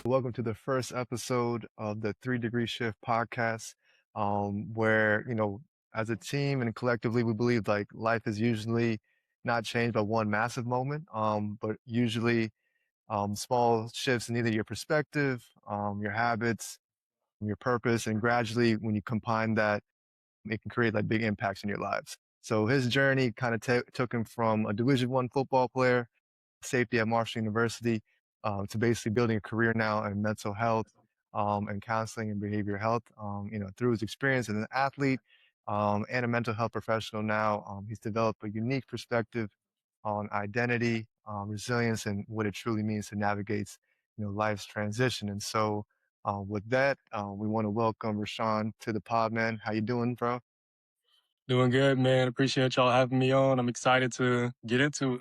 Welcome to the first episode of the 3 Degree Shift podcast, where, as a team and collectively, we believe like life is usually not changed by one massive moment, but usually small shifts in either your perspective, your habits, your purpose, and gradually when you combine that, it can create like big impacts in your lives. So his journey kind of took him from a Division I football player, safety at Marshall University, to basically building a career now in mental health, and counseling and behavioral health. Through his experience as an athlete, and a mental health professional now, he's developed a unique perspective on identity, resilience, and what it truly means to navigate, life's transition. And so, with that, we want to welcome Rashawn to the pod, man. How you doing, bro? Doing good, man. Appreciate y'all having me on. I'm excited to get into it.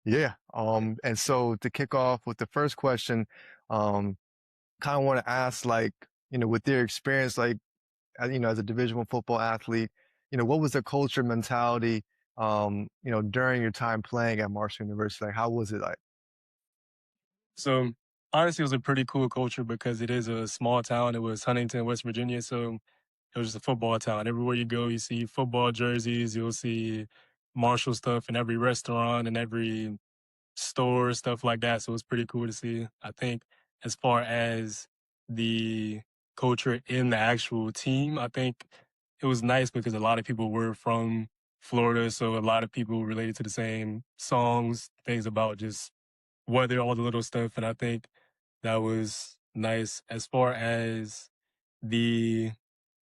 Yeah. And so to kick off with the first question, kind of want to ask, like, with your experience, like, as a Division I football athlete, what was the culture mentality, during your time playing at Marshall University? Like, how was it like? So honestly, it was a pretty cool culture because it is a small town. It was Huntington, West Virginia. So it was just a football town. Everywhere you go, you see football jerseys. You'll see Marshall stuff in every restaurant and every store, stuff like that. So it's pretty cool to see. I think as far as the culture in the actual team, I think it was nice because a lot of people were from Florida. So a lot of people related to the same songs, things about just weather, all the little stuff. And I think that was nice. As far as the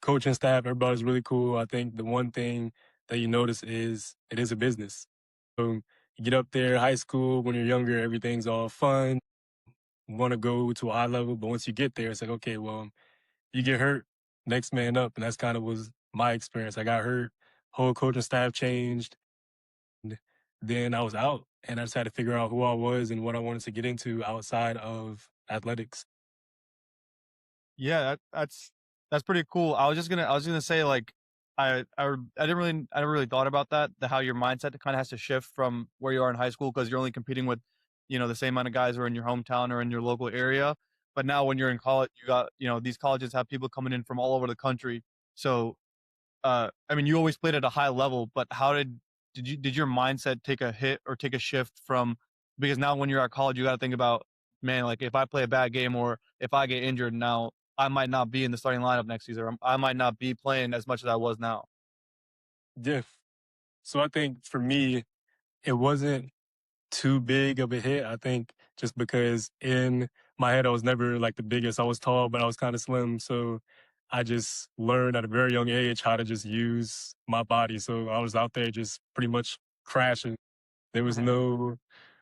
coaching staff, everybody's really cool. I think the one thing that you notice is it is a business. So you get up there, high school, when you're younger, everything's all fun, want to go to a high level. But once you get there, it's like, okay, well, you get hurt, next man up. And that's kind of was my experience. I got hurt, whole coaching staff changed. And then I was out and I just had to figure out who I was and what I wanted to get into outside of athletics. Yeah, that's pretty cool. I was gonna say like I never really thought about that, the how your mindset kind of has to shift from where you are in high school because you're only competing with, the same amount of guys who are in your hometown or in your local area. But now when you're in college, you got, these colleges have people coming in from all over the country. So I mean, you always played at a high level, but how did your mindset take a hit or take a shift from, because now when you're at college, you got to think about, man, like if I play a bad game or if I get injured now, I might not be in the starting lineup next season. Or I might not be playing as much as I was now. Diff. So I think for me, it wasn't too big of a hit. I think just because in my head I was never like the biggest. I was tall, but I was kind of slim. So I just learned at a very young age how to just use my body. So I was out there just pretty much crashing. There was no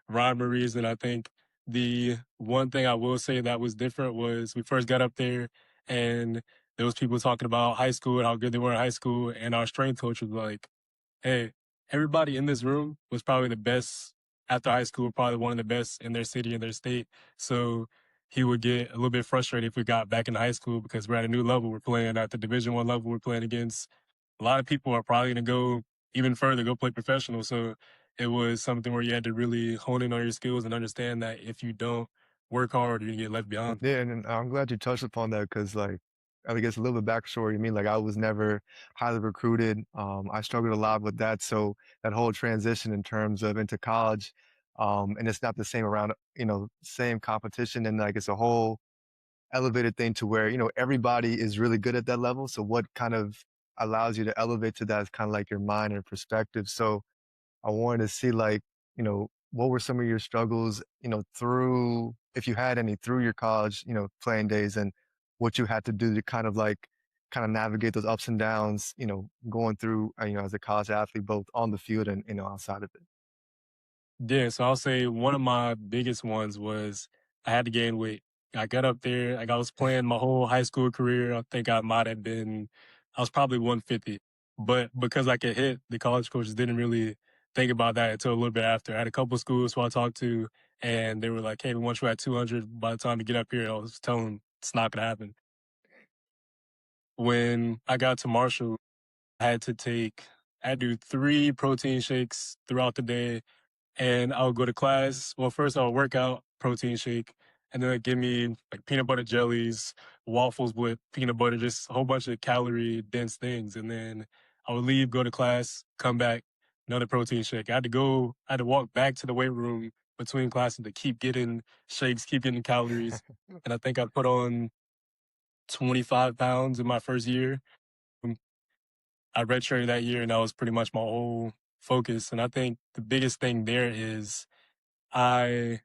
rhyme or reason. I think the one thing I will say that was different was we first got up there and there was people talking about high school and how good they were in high school. And our strength coach was like, hey, everybody in this room was probably the best after high school, probably one of the best in their city and their state. So he would get a little bit frustrated if we got back into high school because we're at a new level. We're playing at the Division I level. We're playing against a lot of people are probably going to go even further, go play professional. So it was something where you had to really hone in on your skills and understand that if you don't work hard, you're going to get left behind. Yeah, and I'm glad you touched upon that because, like, I guess a little bit backstory. I mean, like, I was never highly recruited. I struggled a lot with that. So that whole transition in terms of into college, and it's not the same around, same competition, and like it's a whole elevated thing to where, everybody is really good at that level. So what kind of allows you to elevate to that is kind of like your mind and perspective. So I wanted to see like, what were some of your struggles, through, if you had any, through your college, playing days and what you had to do to kind of navigate those ups and downs, going through, as a college athlete, both on the field and, outside of it. Yeah, so I'll say one of my biggest ones was I had to gain weight. I got up there, like I was playing my whole high school career. I think I was probably 150. But because I could hit, the college coaches didn't really think about that until a little bit after. I had a couple schools who I talked to, and they were like, hey, we want you at 200 by the time you get up here. I was telling them it's not going to happen. When I got to Marshall, I had to do 3 protein shakes throughout the day and I would go to class. Well, first I would work out, protein shake, and then they'd give me like peanut butter jellies, waffles with peanut butter, just a whole bunch of calorie dense things. And then I would leave, go to class, come back, another protein shake. I had to walk back to the weight room between classes to keep getting shakes, keep getting calories. And I think I put on 25 pounds in my first year. I redshirted that year, and that was pretty much my whole focus. And I think the biggest thing there is I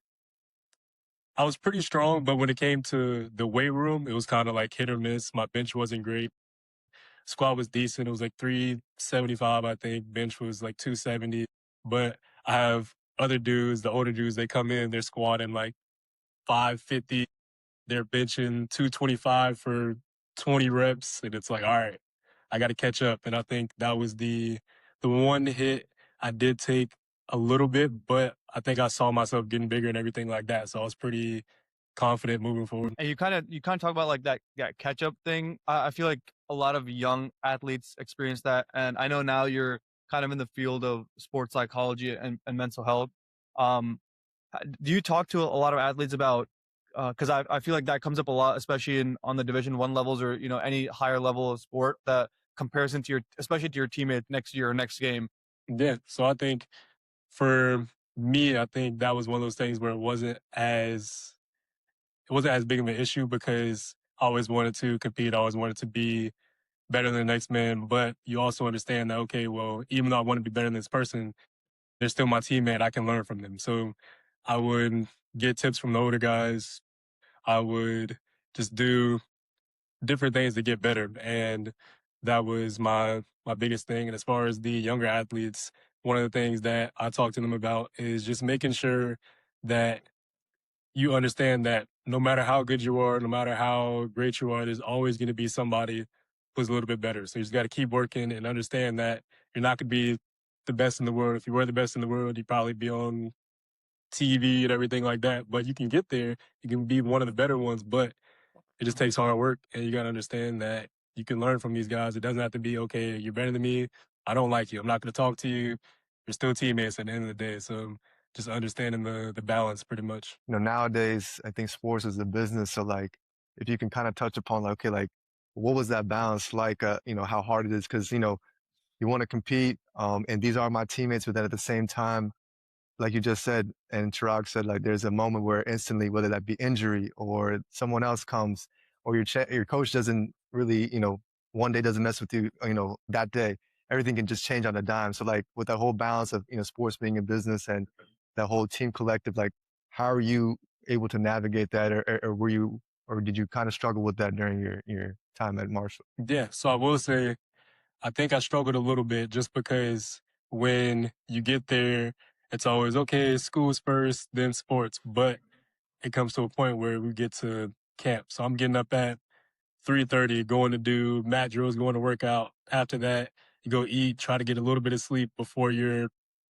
I was pretty strong, but when it came to the weight room, it was kind of like hit or miss. My bench wasn't great. Squat was decent. It was like 375, I think. Bench was like 270. But I have other dudes, the older dudes, they come in, they're squatting like 550. They're benching 225 for 20 reps. And it's like, all right, I got to catch up. And I think that was the one hit I did take a little bit, but I think I saw myself getting bigger and everything like that. So I was pretty confident moving forward. And you kind of talk about like that catch up thing. I feel like a lot of young athletes experience that, and I know now you're kind of in the field of sports psychology and mental health. Um, do you talk to a lot of athletes about? Because I feel like that comes up a lot, especially on the Division 1 levels or any higher level of sport. That comparison to especially to your teammate next year or next game. Yeah. So I think for me, I think that was one of those things where it wasn't as big of an issue because I always wanted to compete. I always wanted to be better than the next man. But you also understand that, okay, well, even though I want to be better than this person, they're still my teammate. I can learn from them. So I would get tips from the older guys. I would just do different things to get better. And that was my biggest thing. And as far as the younger athletes, one of the things that I talk to them about is just making sure that you understand that no matter how good you are, no matter how great you are, there's always going to be somebody who's a little bit better. So you just got to keep working and understand that you're not going to be the best in the world. If you were the best in the world, you'd probably be on TV and everything like that. But you can get there. You can be one of the better ones, but it just takes hard work. And you got to understand that you can learn from these guys. It doesn't have to be, okay, you're better than me. I don't like you. I'm not going to talk to you. You're still teammates at the end of the day. So just understanding the balance pretty much. Nowadays, I think sports is a business. So like, if you can kind of touch upon like, okay, like what was that balance like, how hard it is? Cause, you want to compete, and these are my teammates, but then at the same time, like you just said, and Chirag said, like there's a moment where instantly, whether that be injury or someone else comes, or your coach doesn't really, one day doesn't mess with you, that day, everything can just change on a dime. So like with that whole balance of sports being a business and that whole team collective, like how are you able to navigate that, or were you, or did you kind of struggle with that during your time at Marshall? Yeah. So I will say, I think I struggled a little bit just because when you get there, it's always, okay, school's first, then sports. But it comes to a point where we get to camp. So I'm getting up at 3:30, going to do mat drills, going to work out. After that, you go eat, try to get a little bit of sleep before your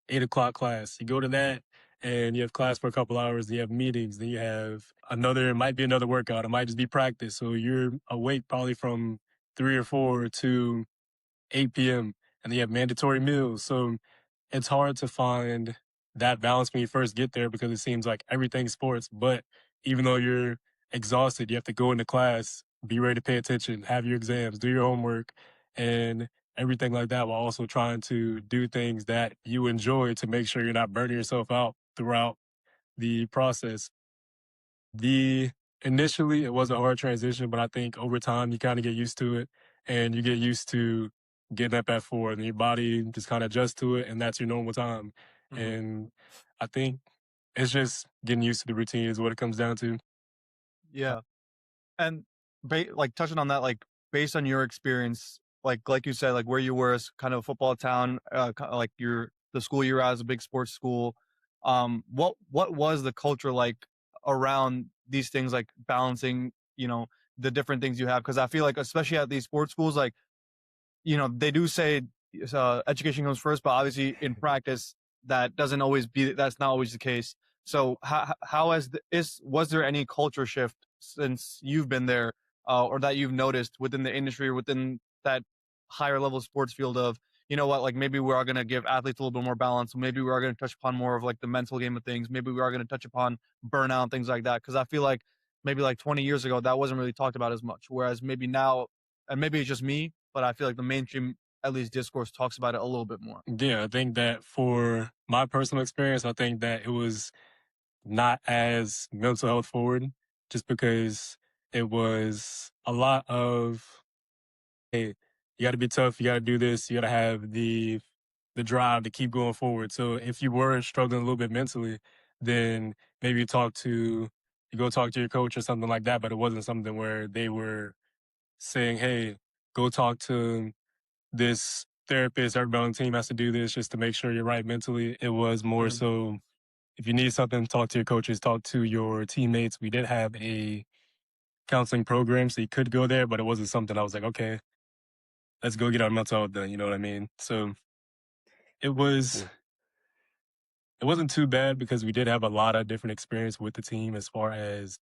8 o'clock class. You go to that and you have class for a couple hours, then you have meetings, then you have it might be another workout, it might just be practice. So you're awake probably from 3 or 4 to 8 p.m. and then you have mandatory meals. So it's hard to find that balance when you first get there because it seems like everything's sports. But even though you're exhausted, you have to go into class, be ready to pay attention, have your exams, do your homework, and everything like that, while also trying to do things that you enjoy to make sure you're not burning yourself out throughout the process. The Initially it was a hard transition, but I think over time you kind of get used to it and you get used to getting up at 4 and your body just kind of adjusts to it and that's your normal time. Mm-hmm. And I think it's just getting used to the routine is what it comes down to. Yeah. And like touching on that, like based on your experience, like you said, like where you were as kind of a football town, like the school you were at is a big sports school. What was the culture like around these things, like balancing, the different things you have? Because I feel like, especially at these sports schools, like they do say education comes first, but obviously in practice that's not always the case. So was there any culture shift since you've been there, or that you've noticed within the industry or within that higher level sports field of you know what, like maybe we are going to give athletes a little bit more balance. Maybe we are going to touch upon more of like the mental game of things. Maybe we are going to touch upon burnout and things like that. Cause I feel like maybe like 20 years ago, that wasn't really talked about as much. Whereas maybe now, and maybe it's just me, but I feel like the mainstream, at least discourse, talks about it a little bit more. Yeah, I think that for my personal experience, I think that it was not as mental health forward just because it was a lot of, hey, you got to be tough, you got to do this, you got to have the drive to keep going forward. So if you were struggling a little bit mentally, then maybe you go talk to your coach or something like that, but it wasn't something where they were saying, hey, go talk to this therapist, everybody on the team has to do this just to make sure you're right mentally. It was more Mhm. so if you need something, talk to your coaches, talk to your teammates. We did have a counseling program, so you could go there, but it wasn't something I was like, okay, let's go get our mental health done. You know what I mean? So it was Yeah. it wasn't too bad because we did have a lot of different experience with the team as far as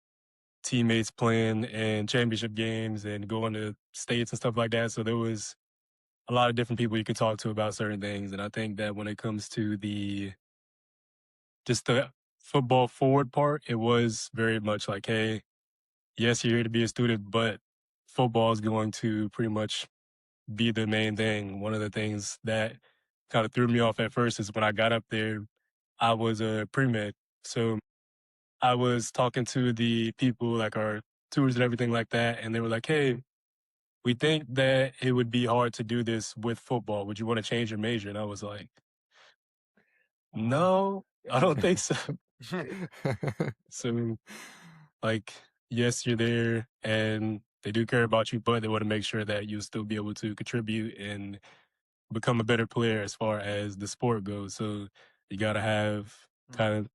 teammates playing in championship games and going to states and stuff like that. So there was a lot of different people you could talk to about certain things. And I think that when it comes to the football forward part, it was very much like, hey, yes, you're here to be a student, but football is going to pretty much be the main thing. One of the things that kind of threw me off at first is when I got up there, I was a pre-med. So I was talking to the people, like our tours and everything like that, and they were like, hey, we think that it would be hard to do this with football. Would you want to change your major? And I was like, no, I don't think so. So, like, yes, you're there and they do care about you, but they want to make sure that you'll still be able to contribute and become a better player as far as the sport goes. So you got to have kind of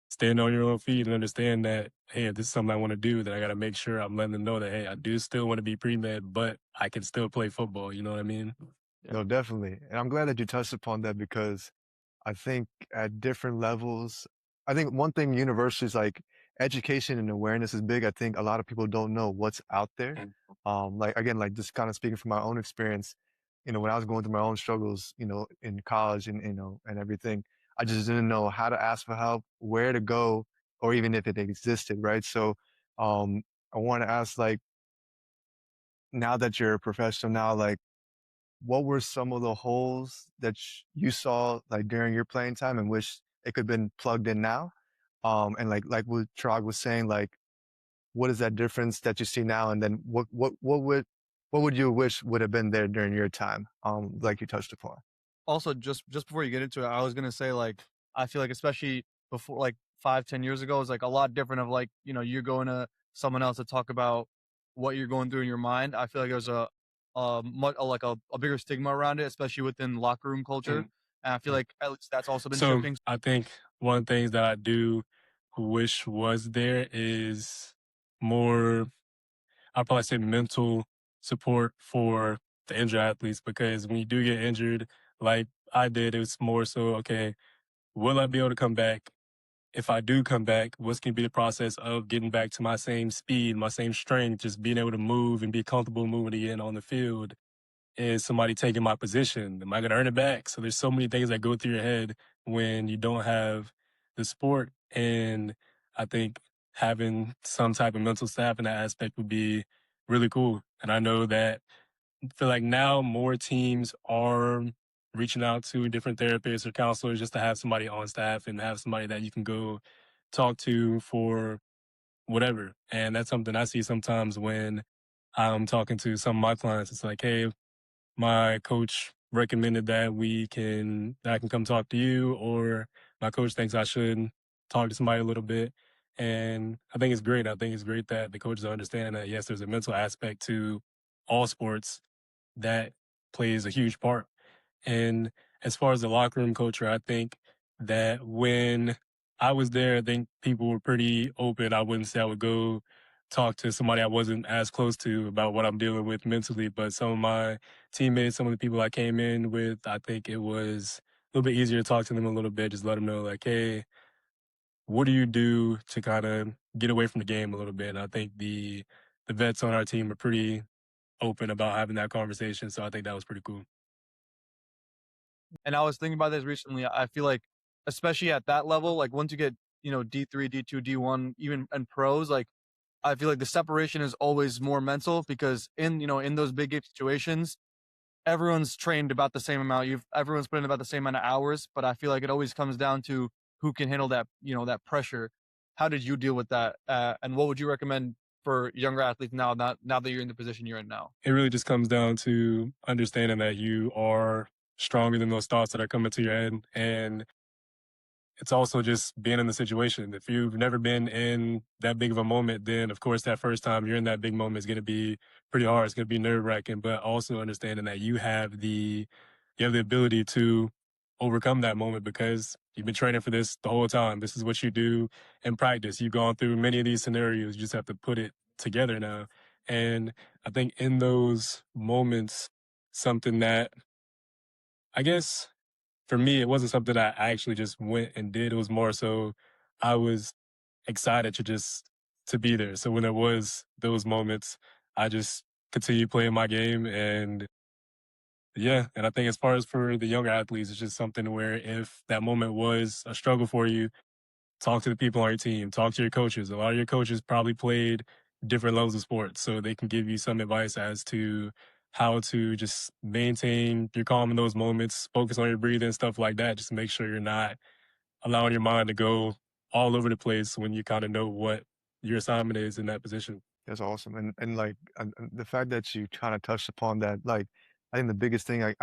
stand on your own feet and understand that, hey, if this is something I want to do, then I got to make sure I'm letting them know that, hey, I do still want to be pre-med, but I can still play football. You know what I mean? Yeah. No, definitely. And I'm glad that you touched upon that because I think at different levels, I think one thing universally is like education and awareness is big. I think a lot of people don't know what's out there. Mm. Like again, like just kind of speaking from my own experience, when I was going through my own struggles, in college and and everything, I just didn't know how to ask for help, where to go, or even if it existed, right? So, um, I want to ask, like, now that you're a professional now, like what were some of the holes that you saw like during your playing time and wish it could have been plugged in now? And like what Chirag was saying, like what is that difference that you see now? And then what would you wish would have been there during your time? Like you touched upon. Also, just before you get into it, I was gonna say like I feel like especially before like 5, 10 years ago, it's like a lot different of like you're going to someone else to talk about what you're going through in your mind. I feel like there's a bigger stigma around it, especially within locker room culture. Mm. And I feel like at least that's also been So shifting. I think one of the things that I do wish was there is more, I'd probably say mental support for the injured athletes because when you do get injured, like I did, it was more so, okay, will I be able to come back? If I do come back, what's going to be the process of getting back to my same speed, my same strength, just being able to move and be comfortable moving again on the field? Is somebody taking my position? Am I going to earn it back? So there's so many things that go through your head when you don't have the sport. And I think having some type of mental staff in that aspect would be really cool. And I know that I feel like now more teams are reaching out to different therapists or counselors just to have somebody on staff and have somebody that you can go talk to for whatever. And that's something I see sometimes when I'm talking to some of my clients. It's like, hey, my coach recommended that I can come talk to you, or my coach thinks I should talk to somebody a little bit. And I think it's great. I think it's great that the coaches understand that yes, there's a mental aspect to all sports that plays a huge part. And as far as the locker room culture, I think that when I was there, I think people were pretty open. I wouldn't say I would go talk to somebody I wasn't as close to about what I'm dealing with mentally, but some of my teammates, some of the people I came in with, I think it was a little bit easier to talk to them a little bit, just let them know, like, hey, what do you do to kind of get away from the game a little bit? And I think the vets on our team are pretty open about having that conversation, so I think that was pretty cool. And I was thinking about this recently. I feel like, especially at that level, like once you get, D3, D2, D1, even and pros, like I feel like the separation is always more mental because in those big game situations, everyone's trained about the same amount. Everyone's put in about the same amount of hours, but I feel like it always comes down to who can handle that pressure. How did you deal with that? And what would you recommend for younger athletes now that you're in the position you're in now? It really just comes down to understanding that you are stronger than those thoughts that are coming to your head. And it's also just being in the situation. If you've never been in that big of a moment, then of course that first time you're in that big moment is going to be pretty hard. It's going to be nerve wracking, but also understanding that you have the ability to overcome that moment because you've been training for this the whole time. This is what you do in practice. You've gone through many of these scenarios. You just have to put it together now. And I think in those moments, something that I guess for me, it wasn't something I actually just went and did. It was more so I was excited to be there. So when there was those moments, I just continued playing my game. And yeah, and I think as far as for the younger athletes, it's just something where if that moment was a struggle for you, talk to the people on your team, talk to your coaches. A lot of your coaches probably played different levels of sports, so they can give you some advice as to how to just maintain your calm in those moments, focus on your breathing, stuff like that. Just make sure you're not allowing your mind to go all over the place when you kind of know what your assignment is in that position. That's awesome. And like and the fact that you kind of touched upon that, like I think the biggest thing I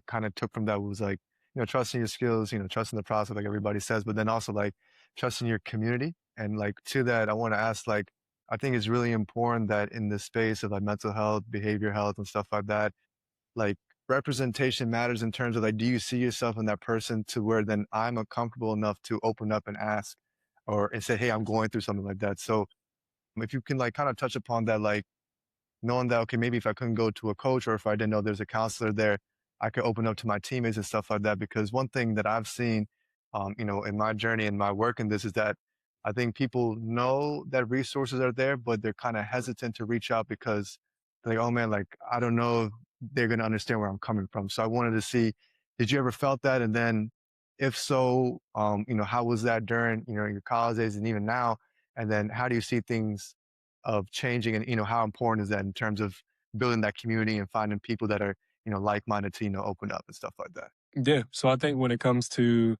kind of took from that was like, trusting your skills, trusting the process, like everybody says, but then also like trusting your community. And like to that, I want to ask, like, I think it's really important that in the space of like mental health, behavior health, and stuff like that, like representation matters in terms of like, do you see yourself in that person to where then I'm comfortable enough to open up and ask or and say, hey, I'm going through something like that. So if you can like kind of touch upon that, like knowing that, okay, maybe if I couldn't go to a coach or if I didn't know there's a counselor there, I could open up to my teammates and stuff like that. Because one thing that I've seen, in my journey and my work in this is that I think people know that resources are there, but they're kind of hesitant to reach out because they're like, oh man, like I don't know if they're going to understand where I'm coming from. So I wanted to see, did you ever felt that? And then if so, how was that during, your college days and even now? And then how do you see things of changing and how important is that in terms of building that community and finding people that are like-minded to open up and stuff like that. Yeah. So I think when it comes to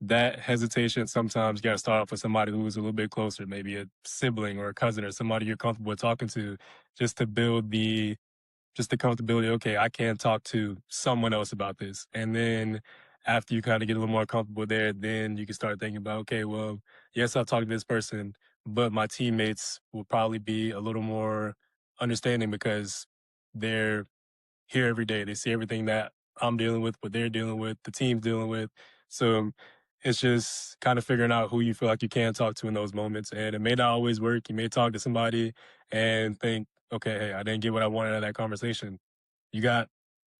that hesitation, sometimes you got to start off with somebody who's a little bit closer, maybe a sibling or a cousin or somebody you're comfortable talking to, just to build the comfortability. Okay, I can talk to someone else about this. And then after you kind of get a little more comfortable there, then you can start thinking about, okay, well, yes, I'll talk to this person, but my teammates will probably be a little more understanding because they're here every day. They see everything that I'm dealing with, what they're dealing with, the team's dealing with. So it's just kind of figuring out who you feel like you can talk to in those moments. And it may not always work. You may talk to somebody and think, okay, hey, I didn't get what I wanted out of that conversation. You got,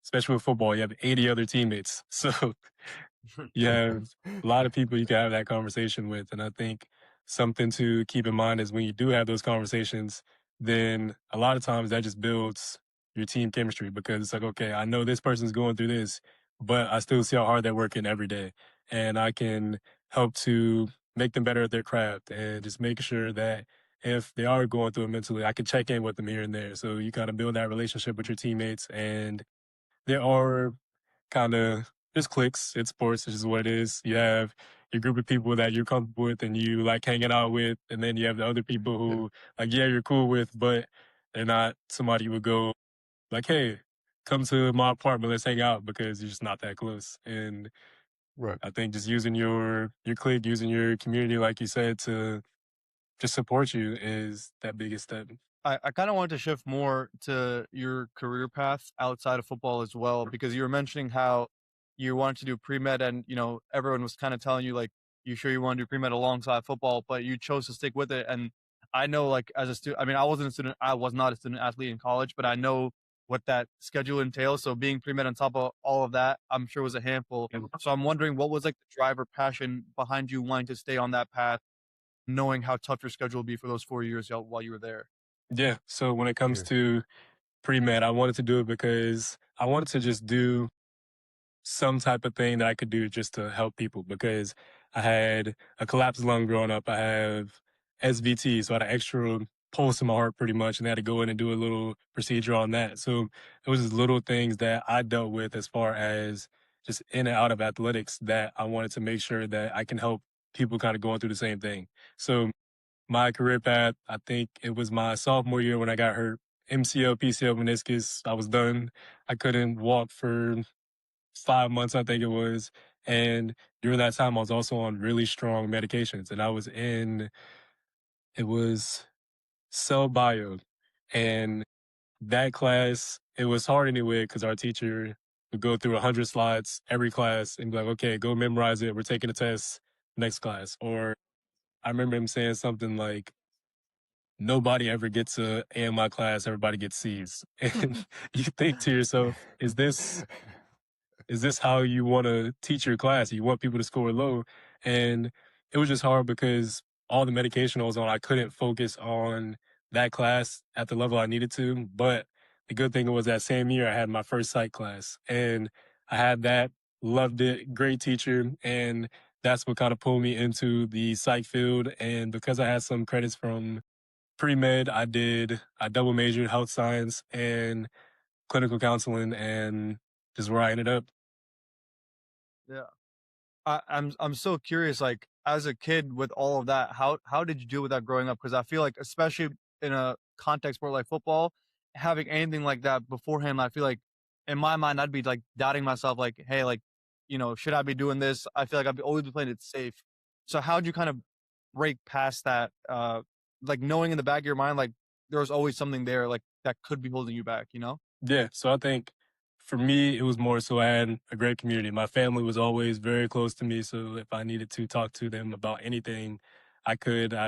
especially with football, you have 80 other teammates. So you have a lot of people you can have that conversation with. And I think something to keep in mind is when you do have those conversations, then a lot of times that just builds your team chemistry because it's like, okay, I know this person's going through this, but I still see how hard they're working every day. And I can help to make them better at their craft and just make sure that if they are going through it mentally, I can check in with them here and there. So you kind of build that relationship with your teammates. And there are kind of just clicks. It's sports. It's just what it is. You have your group of people that you're comfortable with and you like hanging out with, and then you have the other people Yeah, who like yeah you're cool with, but they're not somebody you would go like, hey, come to my apartment, let's hang out because you're just not that close. And right. I think just using your clique, using your community, like you said, to just support you is that biggest step. I kind of wanted to shift more to your career path outside of football as well, because you were mentioning how you wanted to do pre-med and, everyone was kind of telling you like, you sure you want to do pre-med alongside football, but you chose to stick with it. And I know like as a student, I mean, I was not a student athlete in college, but I know what that schedule entails. So being pre-med on top of all of that, I'm sure was a handful. So I'm wondering what was like the driver passion behind you wanting to stay on that path, knowing how tough your schedule would be for those 4 years while you were there. Yeah. So when it comes Yeah. to pre med, I wanted to do it because I wanted to just do some type of thing that I could do just to help people because I had a collapsed lung growing up. I have SVT, so I had an extra pulse in my heart pretty much, and they had to go in and do a little procedure on that. So it was just little things that I dealt with as far as just in and out of athletics that I wanted to make sure that I can help people kind of going through the same thing. So my career path, I think it was my sophomore year when I got hurt. MCL, PCL, meniscus. I was done. I couldn't walk for 5 months, I think it was. And during that time, I was also on really strong medications. And I was in, it was cell bio. And that class, it was hard anyway because our teacher would go through 100 slides every class and be like, okay, go memorize it. We're taking a test next class. Or I remember him saying something like, nobody ever gets a A in my class, everybody gets C's. And you think to yourself, is this how you want to teach your class? You want people to score low. And it was just hard because all the medication I was on, I couldn't focus on that class at the level I needed to. But the good thing was that same year I had my first psych class and I had that, loved it, great teacher. And that's what kind of pulled me into the psych field. And because I had some credits from pre-med, I double majored health science and clinical counseling and just where I ended up. Yeah. I'm so curious, like as a kid with all of that, how did you deal with that growing up? Because I feel like, especially in a context sport like football, having anything like that beforehand, I feel like in my mind I'd be like doubting myself, like, hey, like, should I be doing this? I feel like I've always been playing it safe. So how'd you kind of break past that? Like knowing in the back of your mind, like there was always something there, like that could be holding you back, you know? Yeah, so I think for me, it was more so I had a great community. My family was always very close to me, so if I needed to talk to them about anything, I could. I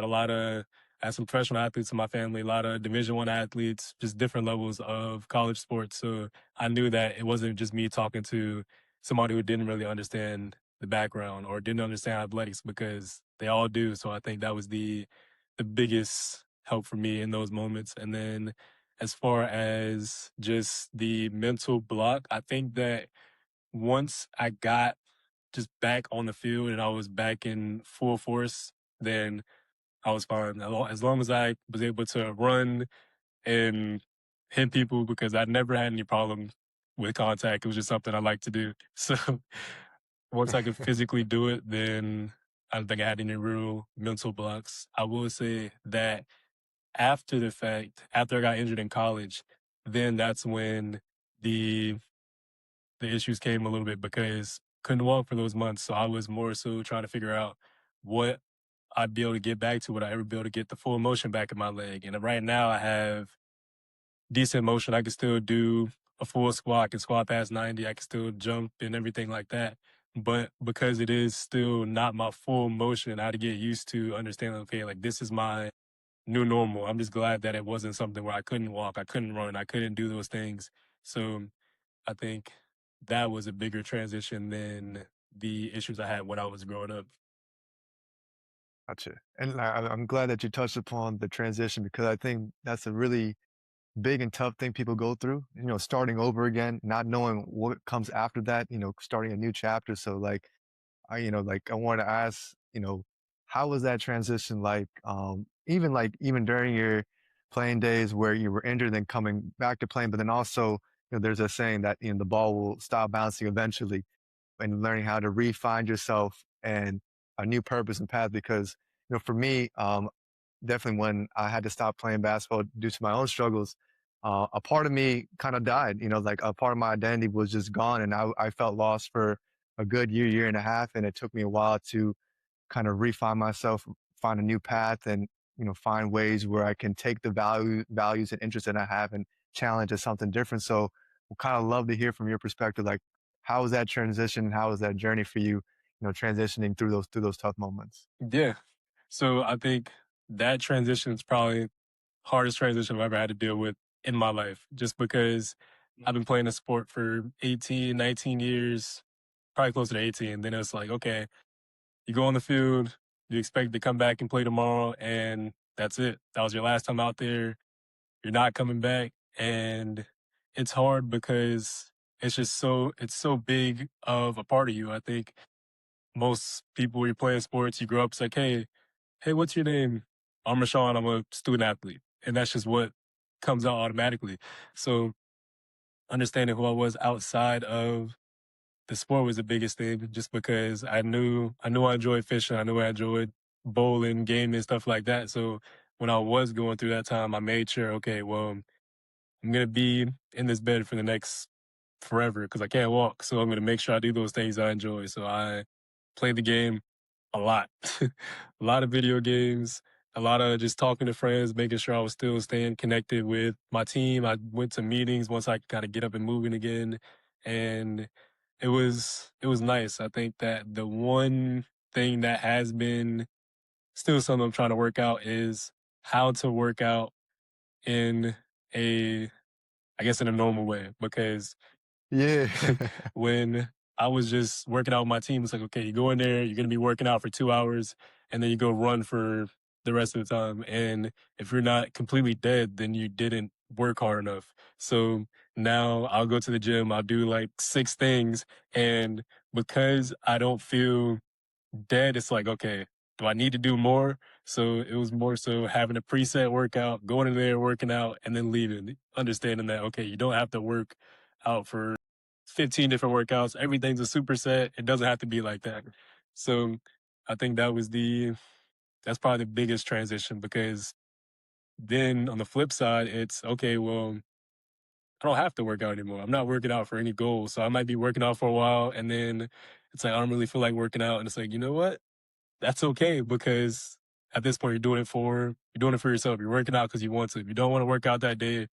had some professional athletes in my family, a lot of Division I athletes, just different levels of college sports. So I knew that it wasn't just me talking to somebody who didn't really understand the background or didn't understand athletics because they all do. So I think that was the biggest help for me in those moments. And then as far as just the mental block, I think that once I got just back on the field and I was back in full force, then I was fine. As long as I was able to run and hit people because I never had any problem with contact. It was just something I like to do. So once I could physically do it, then I don't think I had any real mental blocks. I will say that after the fact, after I got injured in college, then that's when the the issues came a little bit because couldn't walk for those months. So I was more so trying to figure out what I'd be able to get back to. Would I ever be able to get the full motion back in my leg? And right now I have decent motion. I can still do a full squat. I can squat past 90. I can still jump and everything like that. But because it is still not my full motion, I had to get used to understanding, okay, like this is my new normal. I'm just glad that it wasn't something where I couldn't walk, I couldn't run, I couldn't do those things. So I think that was a bigger transition than the issues I had when I was growing up. Gotcha. And I'm glad that you touched upon the transition because I think that's a really big and tough thing people go through, starting over again, not knowing what comes after that, starting a new chapter. So like, I wanted to ask, how was that transition like, even during your playing days where you were injured and coming back to playing, but then also, there's a saying that, the ball will stop bouncing eventually and learning how to re-find yourself and a new purpose and path because, for me, definitely when I had to stop playing basketball due to my own struggles, a part of me kind of died. Like a part of my identity was just gone, and I felt lost for a good year, year and a half, and it took me a while to kind of refine myself, find a new path, and find ways where I can take the values and interests that I have and challenge to something different. So, we'll kind of love to hear from your perspective, like how was that transition? How was that journey for you? Transitioning through those tough moments. Yeah. So I think that transition is probably hardest transition I've ever had to deal with in my life, just because I've been playing the sport for 18, 19 years, probably closer to 18. Then it's like, okay, you go on the field, you expect to come back and play tomorrow, and that's it. That was your last time out there. You're not coming back. And it's hard because it's so big of a part of you. I think most people when you're playing sports, you grow up, it's like, hey, what's your name? I'm Rashawn, I'm a student athlete. And that's just what comes out automatically. So understanding who I was outside of the sport was the biggest thing, just because I knew I enjoyed fishing, I knew I enjoyed bowling, gaming, stuff like that. So when I was going through that time, I made sure, okay, well, I'm gonna be in this bed for the next forever because I can't walk. So I'm gonna make sure I do those things I enjoy. So I played the game a lot, a lot of video games, a lot of just talking to friends, making sure I was still staying connected with my team. I went to meetings once I could kind of get up and moving again, and it was nice. I think that the one thing that has been still something I'm trying to work out is how to work out in a I guess in a normal way, because Yeah. when I was just working out with my team, it's like, okay, you go in there, you're gonna be working out for 2 hours, and then you go run for the rest of the time. And if you're not completely dead, then you didn't work hard enough. So now I'll go to the gym, I'll do like 6 things, and because I don't feel dead, it's like, okay, do I need to do more? So it was more so having a preset workout, going in there, working out, and then leaving, understanding that, okay, you don't have to work out for 15 different workouts. Everything's a superset. It doesn't have to be like that. So I think that's probably the biggest transition, because then on the flip side, it's okay, well, I don't have to work out anymore. I'm not working out for any goal. So I might be working out for a while, and then it's like, I don't really feel like working out. And it's like, you know what? That's okay, because at this point you're doing it for yourself. You're working out because you want to. If you don't want to work out that day,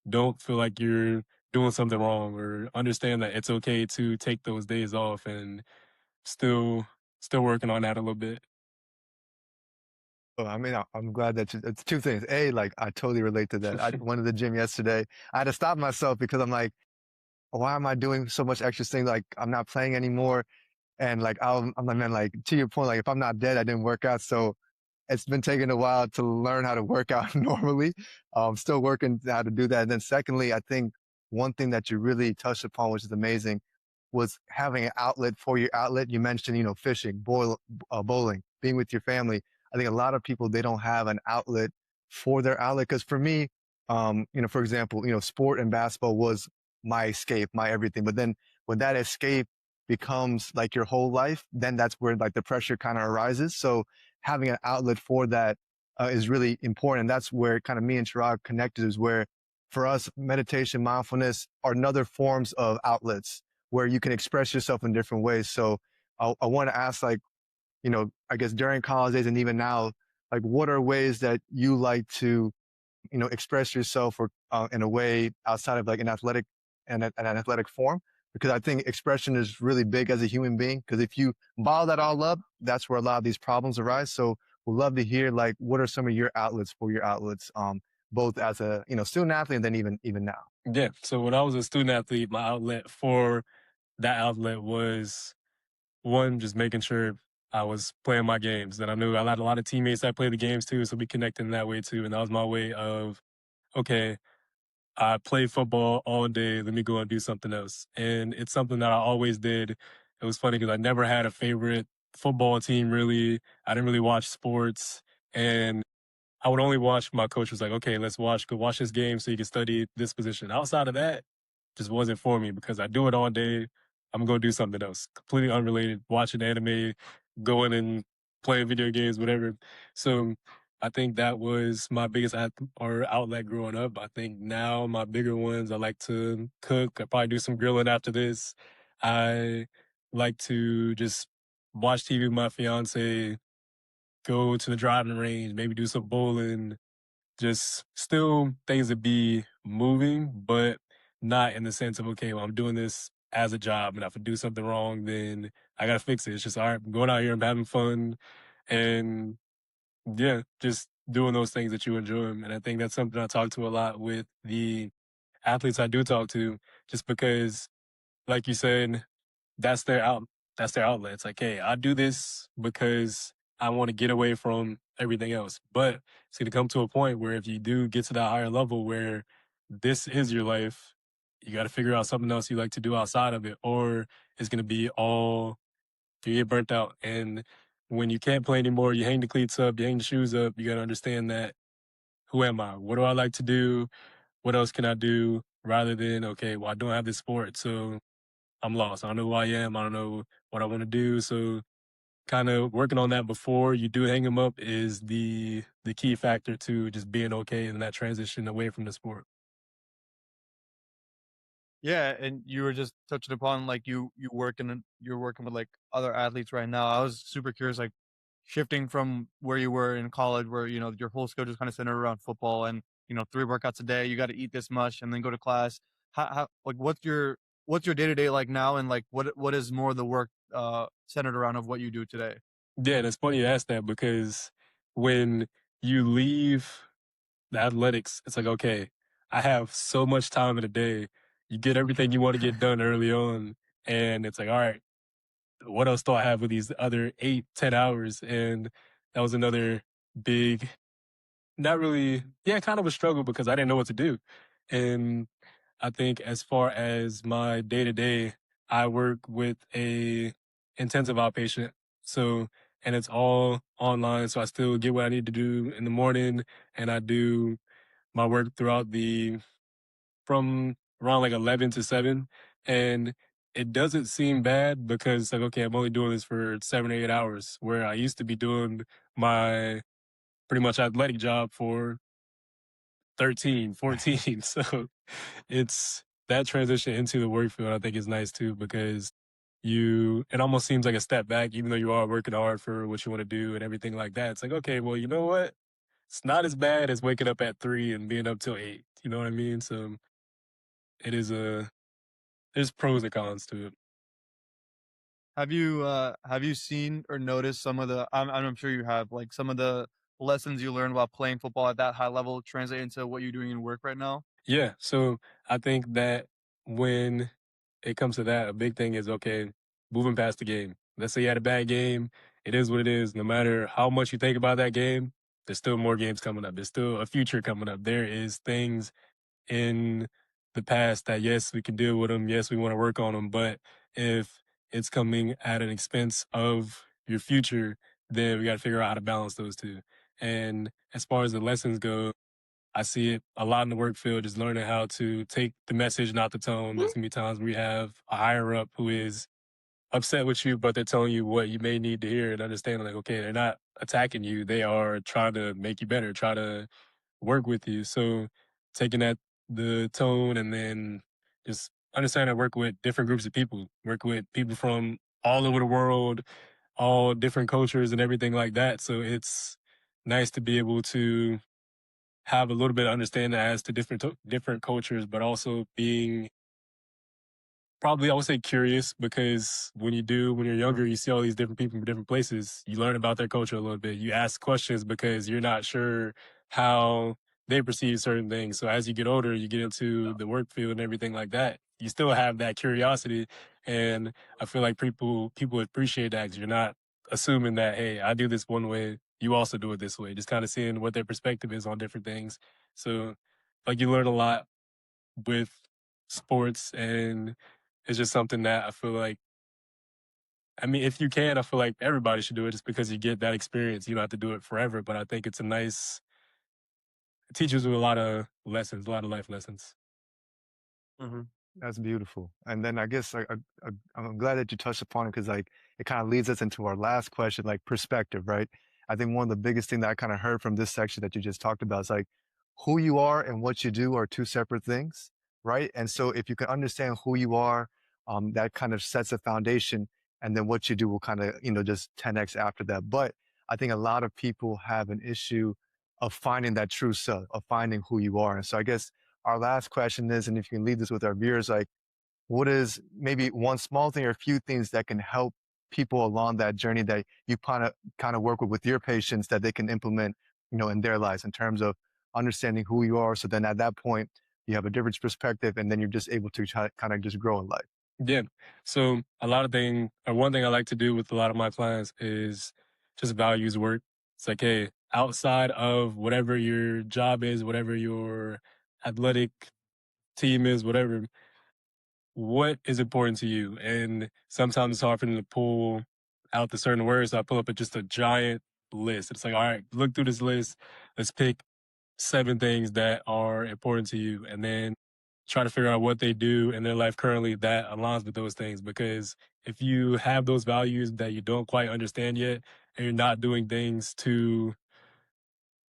don't feel like you're doing something wrong, or understand that it's okay to take those days off and still still working on that a little bit. Oh, I mean, I'm glad that it's two things. A, like I totally relate to that. I went to the gym yesterday. I had to stop myself because I'm like, why am I doing so much extra things? Like I'm not playing anymore. And like I'm like, man, like to your point, like if I'm not dead, I didn't work out. So it's been taking a while to learn how to work out normally. Still working how to do that. And then secondly, I think one thing that you really touched upon, which is amazing, was having an outlet for your outlet. You mentioned, fishing, bowling, being with your family. I think a lot of people, they don't have an outlet for their outlet. Cause for me, for example, sport and basketball was my escape, my everything. But then when that escape becomes like your whole life, then that's where like the pressure kind of arises. So having an outlet for that is really important. And that's where kind of me and Chiraag connected, is where for us, meditation, mindfulness are another forms of outlets where you can express yourself in different ways. So I want to ask, like, I guess during college days and even now, like, what are ways that you like to, express yourself or in a way outside of like an athletic form? Because I think expression is really big as a human being. Because if you bottle that all up, that's where a lot of these problems arise. So we'd love to hear, like, what are some of your outlets for your outlets, both as a student athlete and then even now. Yeah. So when I was a student athlete, my outlet for that outlet was, one, just making sure I was playing my games. That I knew I had a lot of teammates that played the games too, so we connected in that way too. And that was my way of, okay, I play football all day. Let me go and do something else. And it's something that I always did. It was funny because I never had a favorite football team, really. I didn't really watch sports. And I would only watch, my coach was like, okay, go watch this game so you can study this position. Outside of that, just wasn't for me, because I do it all day. I'm going to do something else, completely unrelated, watching anime, going and playing video games, whatever. So I think that was my biggest or outlet growing up. I think now my bigger ones, I like to cook. I probably do some grilling after this. I like to just watch TV with my fiance, go to the driving range, maybe do some bowling, just still things to be moving, but not in the sense of, okay, well, I'm doing this as a job, and if I do something wrong, then I gotta fix it. It's just, all right, I'm going out here, I'm having fun, and yeah, just doing those things that you enjoy. And I think that's something I talk to a lot with the athletes I do talk to, just because, like you said, that's their out that's their outlet. It's like, hey, I do this because I want to get away from everything else. But it's gonna come to a point where if you do get to that higher level where this is your life, you got to figure out something else you like to do outside of it, or it's going to be all you get burnt out. And when you can't play anymore, you hang the cleats up, you hang the shoes up. You got to understand that who am I? What do I like to do? What else can I do? Rather than okay, well I don't have this sport, so I'm lost. I don't know who I am. I don't know what I want to do. So kind of working on that before you do hang them up is the key factor to just being okay in that transition away from the sport. Yeah, and you were just touching upon like you're working with like other athletes right now. I was super curious, like shifting from where you were in college, where your whole schedule is kind of centered around football, and 3 workouts a day. You got to eat this much, and then go to class. How like what's your day to day like now, and like what is more of the work centered around of what you do today? Yeah, that's funny you ask that because when you leave the athletics, it's like, okay, I have so much time in a day. You get everything you want to get done early on. And it's like, all right, what else do I have with these other 8, 10 hours? And that was another big, not really, yeah, kind of a struggle because I didn't know what to do. And I think as far as my day to day, I work with a intensive outpatient. So, and it's all online. So I still get what I need to do in the morning and I do my work throughout from around like 11 to 7. And it doesn't seem bad because like, okay, I'm only doing this for 7 or 8 hours where I used to be doing my pretty much athletic job for 13, 14. So it's that transition into the work field, I think is nice too, because it almost seems like a step back, even though you are working hard for what you want to do and everything like that. It's like, okay, well, you know what? It's not as bad as waking up at 3 and being up till 8. You know what I mean? So it is there's pros and cons to it. Have you seen or noticed some of the I'm sure you have, like some of the lessons you learned while playing football at that high level translate into what you're doing in work right now? Yeah. So I think that when it comes to that, a big thing is okay, moving past the game. Let's say you had a bad game. It is what it is. No matter how much you think about that game, there's still more games coming up. There's still a future coming up. There is things in the past that yes, we can deal with them. Yes, we want to work on them. But if it's coming at an expense of your future, then we got to figure out how to balance those two. And as far as the lessons go, I see it a lot in the work field, is learning how to take the message, not the tone. There's gonna be times where you have a higher up who is upset with you, but they're telling you what you may need to hear and understand like, okay, they're not attacking you. They are trying to make you better, try to work with you. So taking the tone and then just understanding I work with different groups of people, work with people from all over the world, all different cultures and everything like that. So it's nice to be able to have a little bit of understanding as to different cultures, but also being probably I would say curious because when you're Mhm. younger, you see all these different people from different places. You learn about their culture a little bit. You ask questions because you're not sure how they perceive certain things. So as you get older, you get into the work field and everything like that. You still have that curiosity, and I feel like people appreciate that because you're not assuming that hey, I do this one way, you also do it this way. Just kind of seeing what their perspective is on different things. So like you learn a lot with sports and it's just something that I feel like I mean, if you can, I feel like everybody should do it just because you get that experience. You don't have to do it forever, but I think it's it teaches you a lot of lessons, a lot of life lessons. Mhm. That's beautiful. And then I guess I'm glad that you touched upon it because like it kind of leads us into our last question, like perspective, right? I think one of the biggest thing that I kind of heard from this section that you just talked about is like who you are and what you do are two separate things, right? And so if you can understand who you are, that kind of sets a foundation, and then what you do will kind of just 10x after that. But I think a lot of people have an issue of finding that true self, of finding who you are. And so I guess our last question is, and if you can leave this with our viewers, like, what is maybe one small thing or a few things that can help people along that journey that you kind of work with your patients that they can implement, in their lives in terms of understanding who you are. So then at that point, you have a different perspective, and then you're just able to kind of just grow in life. Yeah. So one thing I like to do with a lot of my clients is just values work. It's like, hey, outside of whatever your job is, whatever your athletic team is, whatever, what is important to you? And sometimes it's hard for them to pull out the certain words. So I pull up just a giant list. It's like, all right, look through this list. Let's pick 7 things that are important to you, and then try to figure out what they do in their life currently that aligns with those things. Because if you have those values that you don't quite understand yet, and you're not doing things to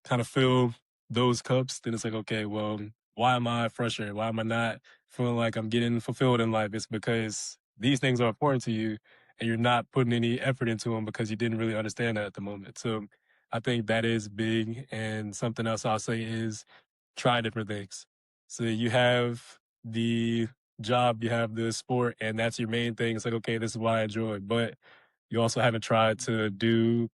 kind of fill those cups, then it's like, okay, well, why am I frustrated? Why am I not feeling like I'm getting fulfilled in life? It's because these things are important to you and you're not putting any effort into them because you didn't really understand that at the moment. So I think that is big. And something else I'll say is try different things. So you have the job, you have the sport, and that's your main thing. It's like, okay, this is what I enjoy. But you also haven't tried to do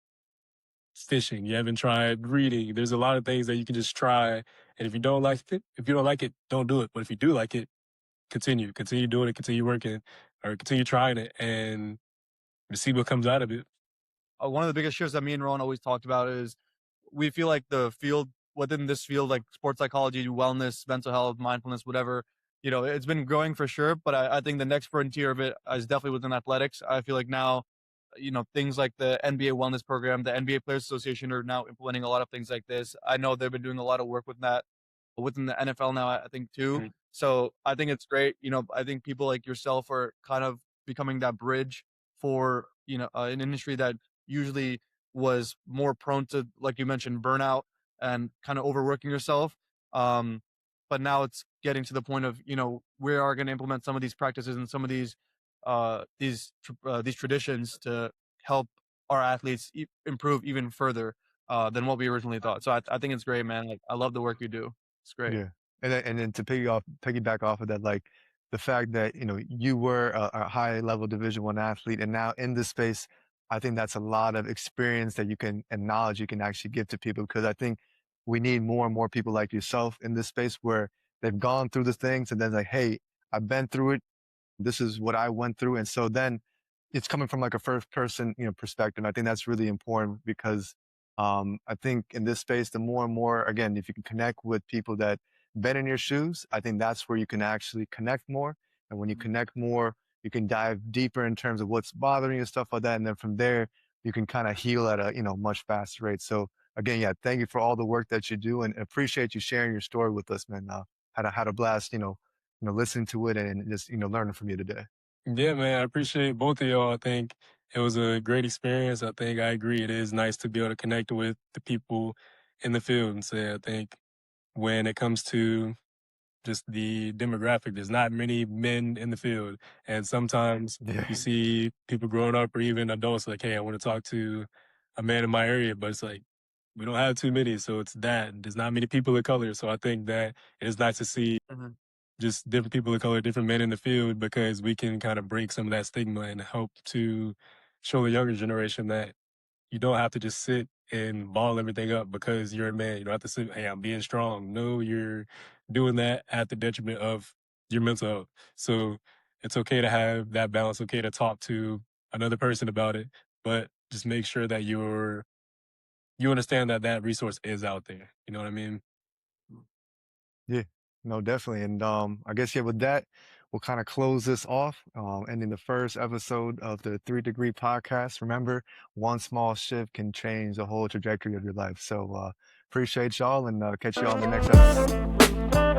fishing, you haven't tried reading. There's a lot of things that you can just try. And if you don't like it, don't do it. But if you do like it, continue doing it, continue working, or continue trying it, and see what comes out of it. One of the biggest shifts that me and Rowan always talked about is we feel like the field within this field, like sports psychology, wellness, mental health, mindfulness, whatever, it's been growing for sure. But I think the next frontier of it is definitely within athletics. I feel like now, things like the NBA wellness program, the NBA Players Association are now implementing a lot of things like this. I know they've been doing a lot of work with that within the NFL now, I think too. Mm. So I think it's great. I think people like yourself are kind of becoming that bridge for, an industry that usually was more prone to, like you mentioned, burnout and kind of overworking yourself. But now it's getting to the point of, we are going to implement some of these practices and some of these traditions to help our athletes improve even further than what we originally thought. So I think it's great, man. Like, I love the work you do. It's great. Yeah. And then to piggyback off of that, like the fact that, you were a high level Division 1 athlete and now in this space, I think that's a lot of experience that you can and knowledge you can actually give to people because I think we need more and more people like yourself in this space where they've gone through the things and then like, hey, I've been through it. This is what I went through. And so then it's coming from like a first person, perspective. I think that's really important because I think in this space, the more and more, again, if you can connect with people that been in your shoes, I think that's where you can actually connect more. And when you connect more, you can dive deeper in terms of what's bothering you and stuff like that. And then from there, you can kind of heal at a, much faster rate. So again, yeah, thank you for all the work that you do and appreciate you sharing your story with us, man. Had a blast, listening to it and just, learning from you today. Yeah, man, I appreciate both of y'all. I think it was a great experience. I think I agree. It is nice to be able to connect with the people in the field. And say, I think when it comes to just the demographic, there's not many men in the field. And sometimes Yeah. you see people growing up or even adults like, hey, I want to talk to a man in my area, but it's like, we don't have too many. So it's that. There's not many people of color. So I think that it is nice to see Mhm. just different people of color, different men in the field, because we can kind of break some of that stigma and help to show the younger generation that you don't have to just sit and ball everything up because you're a man. You don't have to sit, hey, I'm being strong. No, you're doing that at the detriment of your mental health. So it's okay to have that balance, okay to talk to another person about it, but just make sure that you understand that that resource is out there. You know what I mean? Yeah, no, definitely. And I guess yeah, with that, we'll kind of close this off, ending the first episode of the 3 Degree podcast. Remember, one small shift can change the whole trajectory of your life. So appreciate y'all and catch y'all on the next episode.